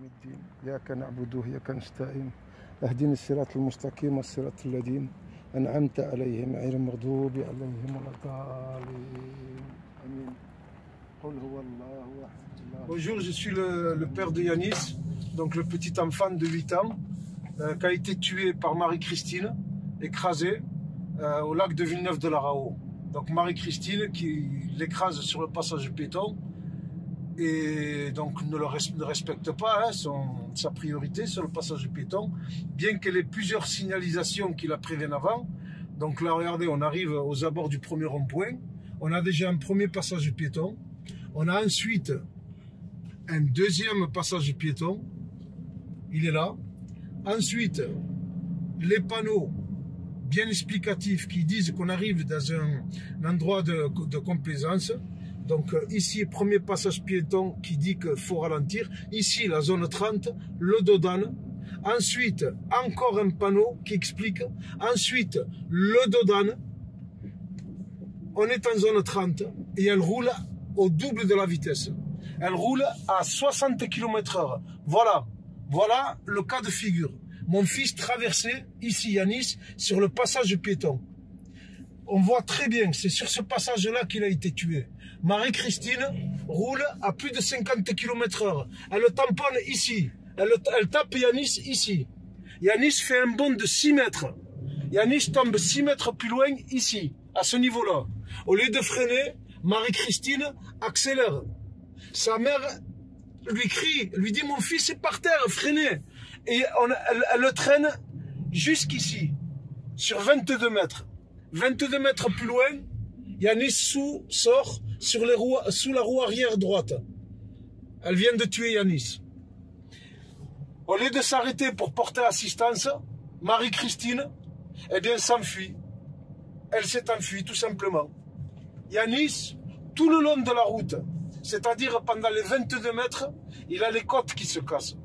الدين إياك نعبد وإياك نستعين اهدنا الصراط المستقيم الصراط الذين أنعمت عليهم غير المغضوب عليهم ولا الضالين آمين. قل هو الله أحد. Bonjour, je suis le père de Yanis, donc le petit enfant de 8 ans qui a été tué par Marie-Christine, écrasé au lac de Villeneuve de la Raho. Donc Marie-Christine qui l'écrase sur le passage piéton et donc ne respecte pas sa priorité sur le passage piéton, bien qu'elle ait plusieurs signalisations qui la préviennent avant. Donc là, regardez, on arrive aux abords du premier rond-point. On a déjà un premier passage piéton. On a ensuite un deuxième passage piéton. Il est là. Ensuite, les panneaux bien explicatifs qui disent qu'on arrive dans un endroit de complaisance. Donc ici, premier passage piéton qui dit qu'il faut ralentir. Ici, la zone 30, le dodane. Ensuite, encore un panneau qui explique. Ensuite, le dodane. On est en zone 30 et elle roule au double de la vitesse. Elle roule à 60 km/h. Voilà le cas de figure. Mon fils traversait, ici Yanis, sur le passage piéton. On voit très bien, c'est sur ce passage-là qu'il a été tué. Marie-Christine roule à plus de 50 km/h. Elle le tamponne ici. Elle tape Yanis ici. Yanis fait un bond de 6 mètres. Yanis tombe 6 mètres plus loin ici, à ce niveau-là. Au lieu de freiner, Marie-Christine accélère. Sa mère lui crie, lui dit « Mon fils est par terre, freinez !» Et elle le traîne jusqu'ici, sur 22 mètres. 22 mètres plus loin, Yanis sort sous la roue arrière droite. Elle vient de tuer Yanis. Au lieu de s'arrêter pour porter assistance, Marie-Christine, eh bien, s'enfuit. Elle s'est enfuie, tout simplement. Yanis, tout le long de la route, c'est-à-dire pendant les 22 mètres, il a les côtes qui se cassent.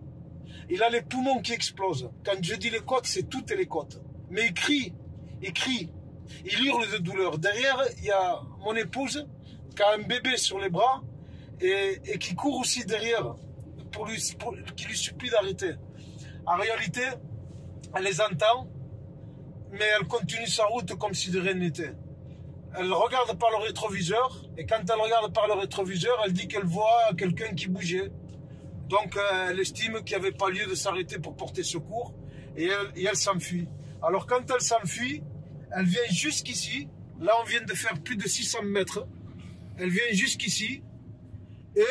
Il a les poumons qui explosent. Quand je dis les côtes, c'est toutes les côtes. Mais il crie. Il hurle de douleur. Derrière, il y a mon épouse qui a un bébé sur les bras et qui court aussi derrière qui lui supplie d'arrêter. En réalité, elle les entend, mais elle continue sa route comme si de rien n'était. Elle regarde par le rétroviseur et quand elle regarde par le rétroviseur, elle dit qu'elle voit quelqu'un qui bougeait. Donc elle estime qu'il n'y avait pas lieu de s'arrêter pour porter secours et elle s'enfuit. Alors quand elle s'enfuit, elle vient jusqu'ici. Là on vient de faire plus de 600 mètres. Elle vient jusqu'ici et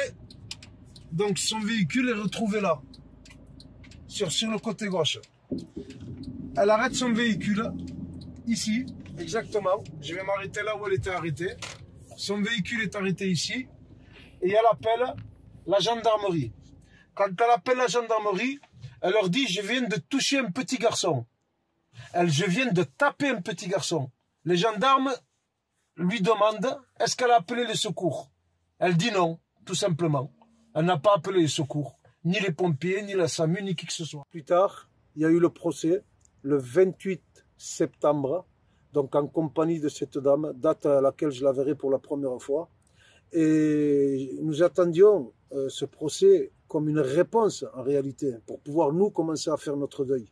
donc son véhicule est retrouvé là, sur le côté gauche. Elle arrête son véhicule ici, exactement. Je vais m'arrêter là où elle était arrêtée. Son véhicule est arrêté ici et elle appelle la gendarmerie. Quand elle appelle la gendarmerie, elle leur dit « Je viens de toucher un petit garçon. Je viens de taper un petit garçon. » Les gendarmes lui demandent « Est-ce qu'elle a appelé les secours ?» Elle dit non, tout simplement. Elle n'a pas appelé les secours, ni les pompiers, ni la SAMU, ni qui que ce soit. Plus tard, il y a eu le procès, le 28 septembre, donc en compagnie de cette dame, date à laquelle je la verrai pour la première fois. Et nous attendions ce procès comme une réponse en réalité, pour pouvoir nous commencer à faire notre deuil.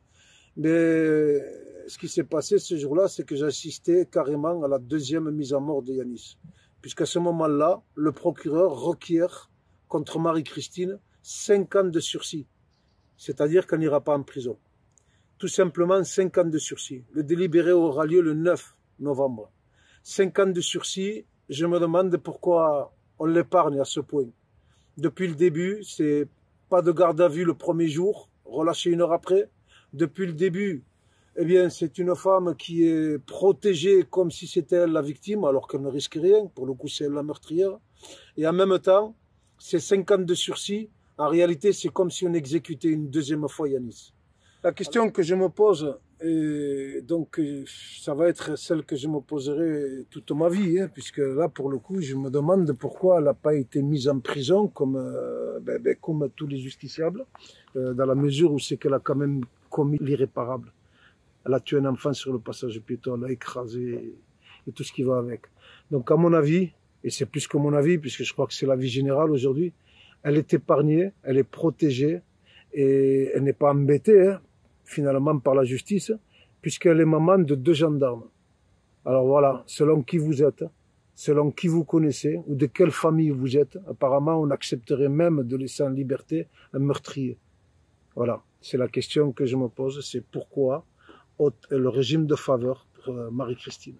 Mais ce qui s'est passé ce jour-là, c'est que j'ai assisté carrément à la deuxième mise à mort de Yanis. Puisqu'à ce moment-là, le procureur requiert contre Marie-Christine 5 ans de sursis. C'est-à-dire qu'elle n'ira pas en prison. Tout simplement 5 ans de sursis. Le délibéré aura lieu le 9 novembre. 5 ans de sursis, je me demande pourquoi on l'épargne à ce point. Depuis le début, c'est pas de garde à vue le premier jour, relâché 1 heure après. Depuis le début, eh bien, c'est une femme qui est protégée comme si c'était elle la victime, alors qu'elle ne risque rien. Pour le coup, c'est elle la meurtrière. Et en même temps, ces 5 ans de sursis, en réalité, c'est comme si on exécutait une deuxième fois Yanis. La question que je me pose, et donc ça va être celle que je me poserai toute ma vie, hein, puisque là, pour le coup, je me demande pourquoi elle n'a pas été mise en prison comme tous les justiciables, dans la mesure où c'est qu'elle a quand même commis l'irréparable. Elle a tué un enfant sur le passage piéton, elle l'a écrasé et tout ce qui va avec. Donc à mon avis, et c'est plus que mon avis, puisque je crois que c'est l'avis général aujourd'hui, elle est épargnée, elle est protégée, Et elle n'est pas embêtée, hein, finalement, par la justice, puisqu'elle est maman de 2 gendarmes. Alors voilà, selon qui vous êtes, selon qui vous connaissez, ou de quelle famille vous êtes, apparemment on accepterait même de laisser en liberté un meurtrier. Voilà, c'est la question que je me pose, c'est pourquoi le régime de faveur pour Marie-Christine.